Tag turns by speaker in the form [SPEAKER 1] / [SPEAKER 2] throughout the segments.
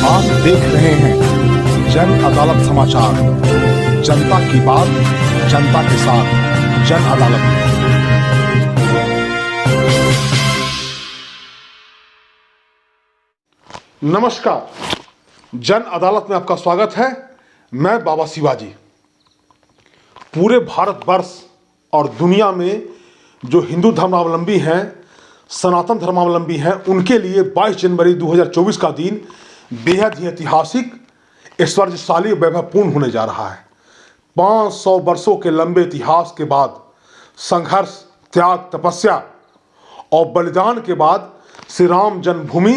[SPEAKER 1] आप देख रहे हैं जन अदालत समाचार। जनता की बात, जनता के साथ, जन अदालत। नमस्कार, जन अदालत में आपका स्वागत है। मैं बाबा शिवाजी। पूरे भारतवर्ष और दुनिया में जो हिंदू धर्मावलंबी हैं, सनातन धर्मावलंबी हैं, उनके लिए 22 जनवरी 2024 का दिन बेहद ही ऐतिहासिक, ऐश्वर्यशाली, वैभवपूर्ण होने जा रहा है। 500 वर्षों के लंबे इतिहास के बाद, संघर्ष, त्याग, तपस्या और बलिदान के बाद श्री राम जन्मभूमि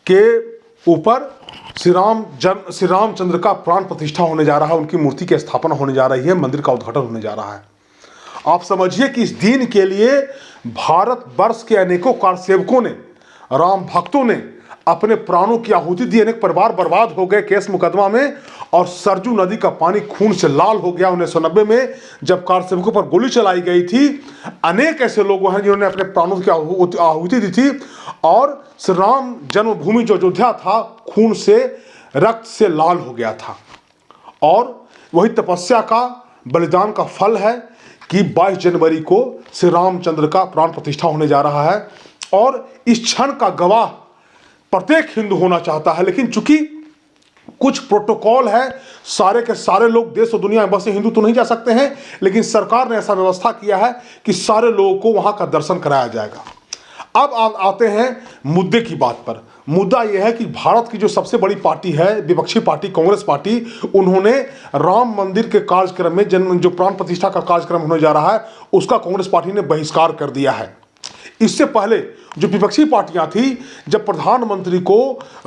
[SPEAKER 1] के ऊपर श्री रामचंद्र का प्राण प्रतिष्ठा होने जा रहा है। उनकी मूर्ति की स्थापना होने जा रही है, मंदिर का उद्घाटन होने जा रहा है। आप समझिए कि इस दिन के लिए भारतवर्ष के अनेकों कारसेवकों ने, राम भक्तों ने अपने प्राणों की आहुति दी। अनेक परिवार बर्बाद हो गए केस मुकदमा में, और सरजू नदी का पानी खून से लाल हो गया 1990 में, जब कारसेवकों पर गोली चलाई गई थी। अनेक ऐसे लोग हैं जिन्होंने अपने प्राणों की आहुति दी थी, और श्री राम जन्मभूमि जो अयोध्या था, खून से, रक्त से लाल हो गया था। और वही तपस्या का, बलिदान का फल है कि 22 जनवरी को श्री रामचंद्र का प्राण प्रतिष्ठा होने जा रहा है। और इस क्षण का गवाह प्रत्येक हिंदू होना चाहता है, लेकिन चूंकि कुछ प्रोटोकॉल है, सारे के सारे लोग देश और दुनिया में बसे हिंदू तो नहीं जा सकते हैं, लेकिन सरकार ने ऐसा व्यवस्था किया है कि सारे लोगों को वहां का दर्शन कराया जाएगा। अब आते हैं मुद्दे की बात पर। मुद्दा यह है कि भारत की जो सबसे बड़ी पार्टी है, विपक्षी पार्टी कांग्रेस पार्टी, उन्होंने राम मंदिर के कार्यक्रम में जो प्राण प्रतिष्ठा का कार्यक्रम होने जा रहा है, उसका कांग्रेस पार्टी ने बहिष्कार कर दिया है। इससे पहले जो विपक्षी पार्टियां थी, जब प्रधानमंत्री को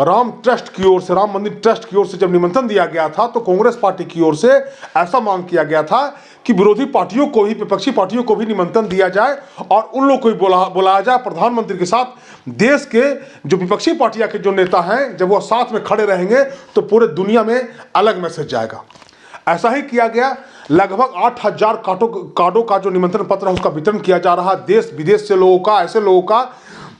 [SPEAKER 1] राम ट्रस्ट की ओर से, राम मंदिर ट्रस्ट की ओर से जब निमंत्रण दिया गया था, तो कांग्रेस पार्टी की ओर से ऐसा मांग किया गया था कि विरोधी पार्टियों को भी, विपक्षी पार्टियों को भी निमंत्रण दिया जाए और उन लोग को भी बुलाया जाए प्रधानमंत्री के साथ। देश के जो विपक्षी पार्टियां के जो नेता हैं, जब वो साथ में खड़े रहेंगे तो पूरे दुनिया में अलग मैसेज जाएगा। ऐसा ही किया गया। लगभग 8000 कार्डों का जो निमंत्रण पत्र है, उसका वितरण किया जा रहा है। देश विदेश से लोगों का, ऐसे लोगों का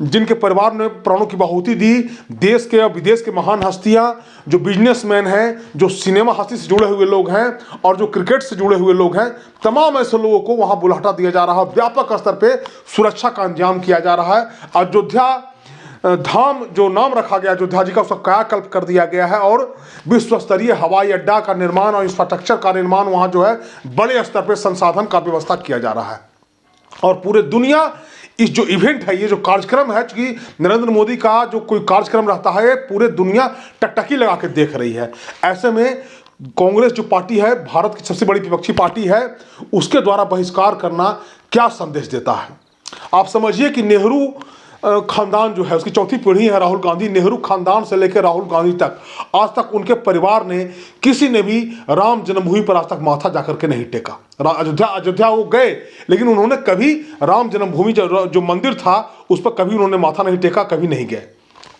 [SPEAKER 1] जिनके परिवार ने प्राणों की आहुति दी, देश के और विदेश के महान हस्तियां, जो बिजनेसमैन हैं, जो सिनेमा हस्ती से जुड़े हुए लोग हैं, और जो क्रिकेट से जुड़े हुए लोग हैं, तमाम ऐसे लोगों को वहां बुलाहटा दिया जा रहा है। व्यापक स्तर पर सुरक्षा का इंतजाम किया जा रहा है। अयोध्या धाम जो नाम रखा गया अयोध्या जी का, उसका कायाकल्प कर दिया गया है, और विश्व स्तरीय हवाई अड्डा का निर्माण और इंफ्रास्ट्रक्चर का निर्माण वहां जो है बड़े स्तर पर संसाधन का व्यवस्था किया जा रहा है। और पूरे दुनिया इस जो इवेंट है, ये जो कार्यक्रम है, कि नरेंद्र मोदी का जो कोई कार्यक्रम रहता है, पूरे दुनिया टकटकी लगा के देख रही है। ऐसे में कांग्रेस जो पार्टी है, भारत की सबसे बड़ी विपक्षी पार्टी है, उसके द्वारा बहिष्कार करना क्या संदेश देता है? आप समझिए कि नेहरू खानदान जो है, उसकी चौथी पीढ़ी है राहुल गांधी। नेहरू खानदान से लेकर राहुल गांधी तक, आज तक उनके परिवार ने, किसी ने भी राम जन्मभूमि पर आज तक माथा जाकर के नहीं टेका। अयोध्या वो गए, लेकिन उन्होंने कभी राम जन्मभूमि जो मंदिर था, उस पर कभी उन्होंने माथा नहीं टेका, कभी नहीं गए।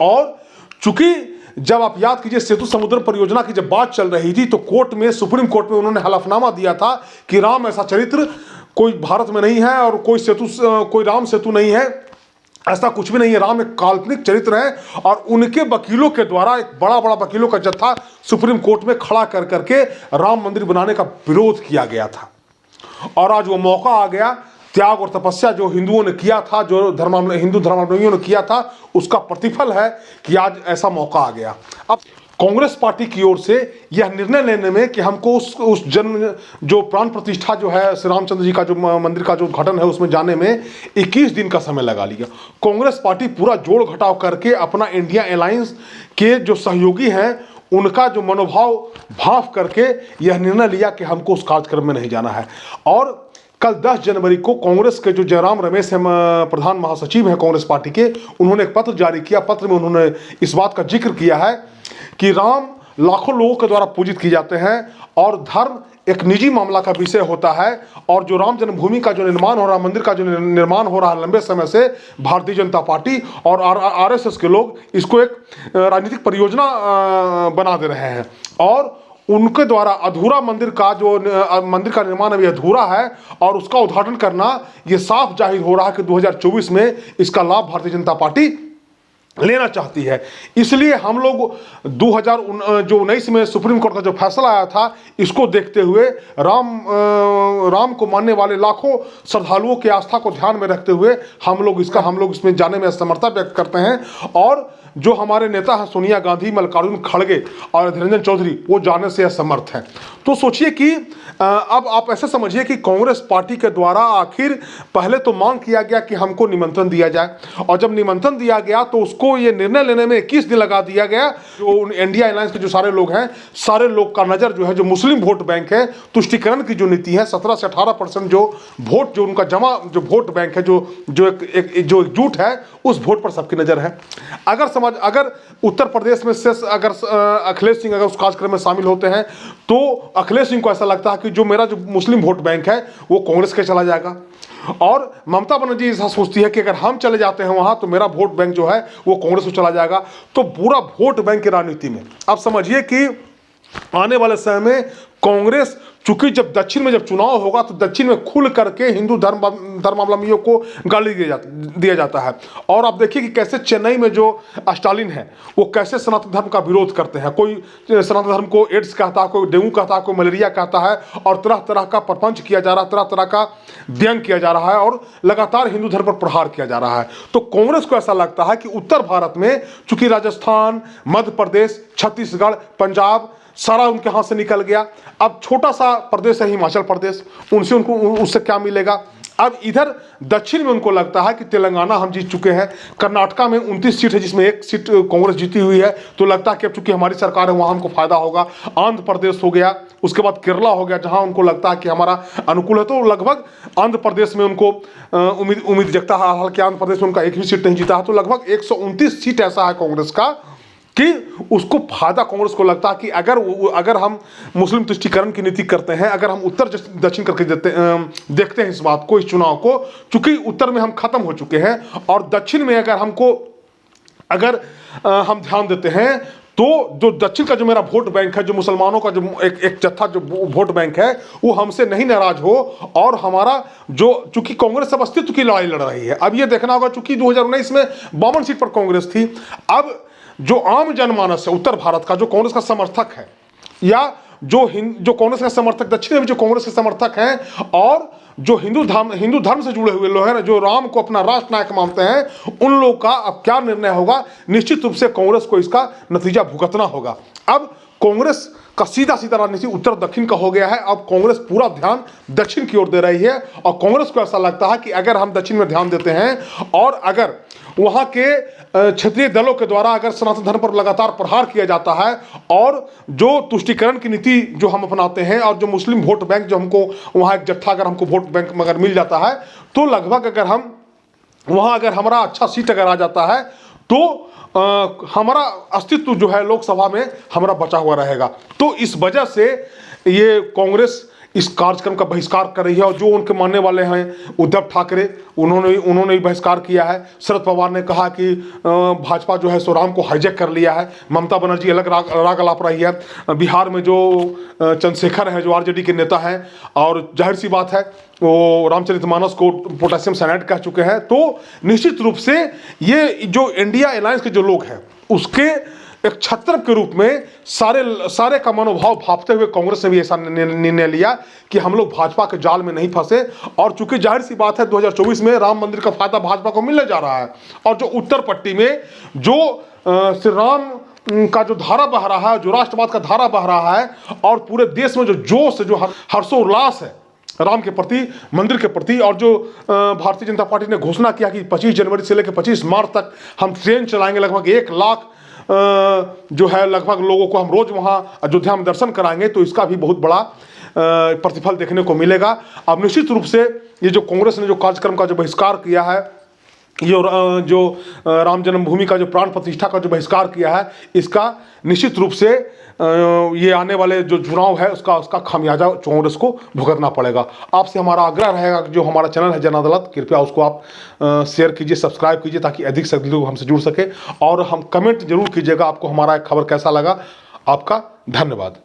[SPEAKER 1] और चूंकि जब आप याद कीजिए, सेतु समुद्र परियोजना की जब बात चल रही थी, तो कोर्ट में, सुप्रीम कोर्ट में उन्होंने हलफनामा दिया था कि राम ऐसा चरित्र कोई भारत में नहीं है, और कोई राम सेतु नहीं है, ऐसा कुछ भी नहीं है। राम एक काल्पनिक चरित्र है। और उनके वकीलों के द्वारा, एक बड़ा वकीलों का जत्था सुप्रीम कोर्ट में खड़ा कर करके राम मंदिर बनाने का विरोध किया गया था। और आज वो मौका आ गया। त्याग और तपस्या जो हिंदुओं ने किया था, जो हिंदू धर्मावलंबियों ने किया था, उसका प्रतिफल है कि आज ऐसा मौका आ गया। अब कांग्रेस पार्टी की ओर से यह निर्णय लेने में कि हमको उस जो प्राण प्रतिष्ठा जो है, श्री रामचंद्र जी का जो मंदिर का जो उद्घाटन है, उसमें जाने में 21 दिन का समय लगा लिया। कांग्रेस पार्टी पूरा जोड़ घटाव करके अपना इंडिया अलायंस के जो सहयोगी हैं, उनका जो मनोभाव भांप करके यह निर्णय लिया कि हमको उस कार्यक्रम में नहीं जाना है। और कल 10 जनवरी को कांग्रेस के जो जयराम रमेश हैं, प्रधान महासचिव हैं कांग्रेस पार्टी के, उन्होंने एक पत्र जारी किया। पत्र में उन्होंने इस बात का जिक्र किया है कि राम लाखों लोगों के द्वारा पूजित किए जाते हैं, और धर्म एक निजी मामला का विषय होता है। और जो राम जन्मभूमि का जो निर्माण हो रहा, मंदिर का जो निर्माण हो रहा है लंबे समय से, भारतीय जनता पार्टी और आरएसएस के लोग इसको एक राजनीतिक परियोजना बना दे रहे हैं। और उनके द्वारा अधूरा मंदिर का निर्माण अभी अधूरा है, और उसका उद्घाटन करना, ये साफ जाहिर हो रहा है कि 2024 में इसका लाभ भारतीय जनता पार्टी लेना चाहती है। इसलिए हम लोग 2019 में सुप्रीम कोर्ट का जो फैसला आया था, इसको देखते हुए राम को मानने वाले लाखों श्रद्धालुओं की आस्था को ध्यान में रखते हुए हम लोग इसमें जाने में असमर्थता व्यक्त करते हैं। और जो हमारे नेता हैं सोनिया गांधी, मल्लिकार्जुन खड़गे और अधीर रंजन चौधरी, वो जाने से असमर्थ हैं। तो सोचिए कि अब आप ऐसे समझिए कि कांग्रेस पार्टी के द्वारा आखिर पहले तो मांग किया गया कि हमको निमंत्रण दिया जाए, और जब निमंत्रण दिया गया तो उसको ये निर्णय लेने में 21 दिन लगा दिया गया। जो इंडिया अलायंस के जो सारे लोग हैं, सारे लोग का नज़र जो है जो मुस्लिम वोट बैंक है, तुष्टिकरण की जो नीति है, 17 से 18% जो वोट, जो उनका जमा जो वोट बैंक है, जो एकजुट है, उस वोट पर सबकी नज़र है। अगर उत्तर प्रदेश में से अगर अखिलेश सिंह अगर उस कार्यक्रम में शामिल होते हैं, तो अखिलेश सिंह को ऐसा लगता है कि जो मेरा जो मुस्लिम वोट बैंक है वो कांग्रेस के चला जाएगा, और ममता बनर्जी ऐसा सोचती है कि अगर हम चले जाते हैं वहां तो मेरा वोट बैंक जो है वो कांग्रेस को चला जाएगा। तो पूरा वोट बैंक की राजनीति में आप समझिए कि आने वाले समय में कांग्रेस, चूंकि जब दक्षिण में जब चुनाव होगा तो दक्षिण में खुल करके हिंदू धर्मावलंबियों को गाली दिया जाता है। और आप देखिए कि कैसे चेन्नई में जो स्टालिन है वो कैसे सनातन धर्म का विरोध करते हैं। कोई सनातन धर्म को एड्स कहता है, कोई डेंगू कहता है, कोई मलेरिया कहता है, और तरह तरह का प्रपंच किया जा रहा है, तरह तरह का व्यंग किया जा रहा है, और लगातार हिंदू धर्म पर प्रहार किया जा रहा है। तो कांग्रेस को ऐसा लगता है कि उत्तर भारत में चूंकि राजस्थान, मध्य प्रदेश, छत्तीसगढ़, पंजाब सारा उनके हाथ से निकल गया, अब छोटा सा प्रदेश है हिमाचल प्रदेश, उससे क्या मिलेगा। अब इधर दक्षिण में उनको लगता है कि तेलंगाना हम जीत चुके हैं, कर्नाटका में 29 सीट है जिसमें 1 सीट कांग्रेस जीती हुई है, तो लगता है कि अब चूंकि हमारी सरकार है वहाँ हमको फायदा होगा। आंध्र प्रदेश हो गया, उसके बाद केरला हो गया जहाँ उनको लगता है कि हमारा अनुकूल है, तो लगभग आंध्र प्रदेश में उनको उम्मीद जगता है। हालांकि आंध्र प्रदेश में उनका एक भी सीट नहीं जीता है, तो लगभग 129 सीट ऐसा है कांग्रेस का कि उसको फायदा कांग्रेस को लगता है कि अगर हम मुस्लिम तुष्टिकरण की नीति करते हैं, अगर हम उत्तर दक्षिण करके देखते हैं इस बात को, इस चुनाव को, चूंकि उत्तर में हम खत्म हो चुके हैं और दक्षिण में अगर हम ध्यान देते हैं तो जो दक्षिण का जो मेरा वोट बैंक है, जो मुसलमानों का जो एक जत्था जो वोट बैंक है, वो हमसे नहीं नाराज हो, और हमारा जो चूंकि कांग्रेस अब अस्तित्व की लड़ाई लड़ रही है। अब ये देखना होगा, चूंकि 2019 में 52 सीट पर कांग्रेस थी, अब जो आम जनमानस है उत्तर भारत का, जो कांग्रेस का समर्थक है, या जो कांग्रेस का समर्थक दक्षिण में भी जो कांग्रेस के समर्थक हैं, और जो हिंदू धर्म से जुड़े हुए लोग हैं, जो राम को अपना राष्ट्र नायक मानते हैं, उन लोग का अब क्या निर्णय होगा, निश्चित रूप से कांग्रेस को इसका नतीजा भुगतना होगा। अब कांग्रेस का सीधा राजनीति उत्तर दक्षिण का हो गया है। अब कांग्रेस पूरा ध्यान दक्षिण की ओर दे रही है, और कांग्रेस को ऐसा लगता है कि अगर हम दक्षिण में ध्यान देते हैं और अगर वहां के क्षेत्रीय दलों के द्वारा अगर सनातन धर्म पर लगातार प्रहार किया जाता है, और जो तुष्टिकरण की नीति जो हम अपनाते हैं, और जो मुस्लिम वोट बैंक जो हमको वहां एक जत्था अगर हमको वोट बैंक अगर मिल जाता है, तो लगभग अगर हम वहां अगर हमारा अच्छा सीट अगर आ जाता है, तो हमारा अस्तित्व जो है लोकसभा में हमारा बचा हुआ रहेगा। तो इस वजह से ये कांग्रेस इस कार्यक्रम का बहिष्कार कर रही है, और जो उनके मानने वाले हैं उद्धव ठाकरे, उन्होंने भी बहिष्कार किया है। शरद पवार ने कहा कि भाजपा जो है सो राम को हाईजैक कर लिया है। ममता बनर्जी अलग राग अलाप रही है। बिहार में जो चंद्रशेखर है, जो आरजेडी के नेता हैं, और जाहिर सी बात है वो रामचरितमानस को पोटेशियम साइनाइड कह चुके हैं। तो निश्चित रूप से ये जो इंडिया अलायंस के जो लोग हैं, उसके एक छत्र के रूप में सारे का मनोभाव भापते हुए कांग्रेस ने भी ऐसा निर्णय लिया कि हम लोग भाजपा के जाल में नहीं फंसे। और चूंकि जाहिर सी बात है 2024 में राम मंदिर का फायदा भाजपा को मिलने जा रहा है, और जो उत्तर पट्टी में जो श्री राम का जो धारा बह रहा है, जो राष्ट्रवाद का धारा बह रहा है, और पूरे देश में जो जोश, जो हर्षोल्लास है राम के प्रति, मंदिर के प्रति, और जो भारतीय जनता पार्टी ने घोषणा किया कि 25 जनवरी से लेकर 25 मार्च तक हम ट्रेन चलाएंगे, लगभग 1 लाख जो है लगभग लोगों को हम रोज वहां अयोध्या में दर्शन कराएंगे, तो इसका भी बहुत बड़ा प्रतिफल देखने को मिलेगा। अब निश्चित रूप से ये जो कांग्रेस ने जो कार्यक्रम का जो बहिष्कार किया है, ये जो राम जन्मभूमि का जो प्राण प्रतिष्ठा का जो बहिष्कार किया है, इसका निश्चित रूप से ये आने वाले जो चुनाव है उसका खामियाजा कांग्रेस को भुगतना पड़ेगा। आपसे हमारा आग्रह रहेगा कि जो हमारा चैनल है जन अदालत, कृपया उसको आप शेयर कीजिए, सब्सक्राइब कीजिए, ताकि अधिक से अधिक लोग हमसे जुड़ सके, और हम कमेंट जरूर कीजिएगा आपको हमारा खबर कैसा लगा। आपका धन्यवाद।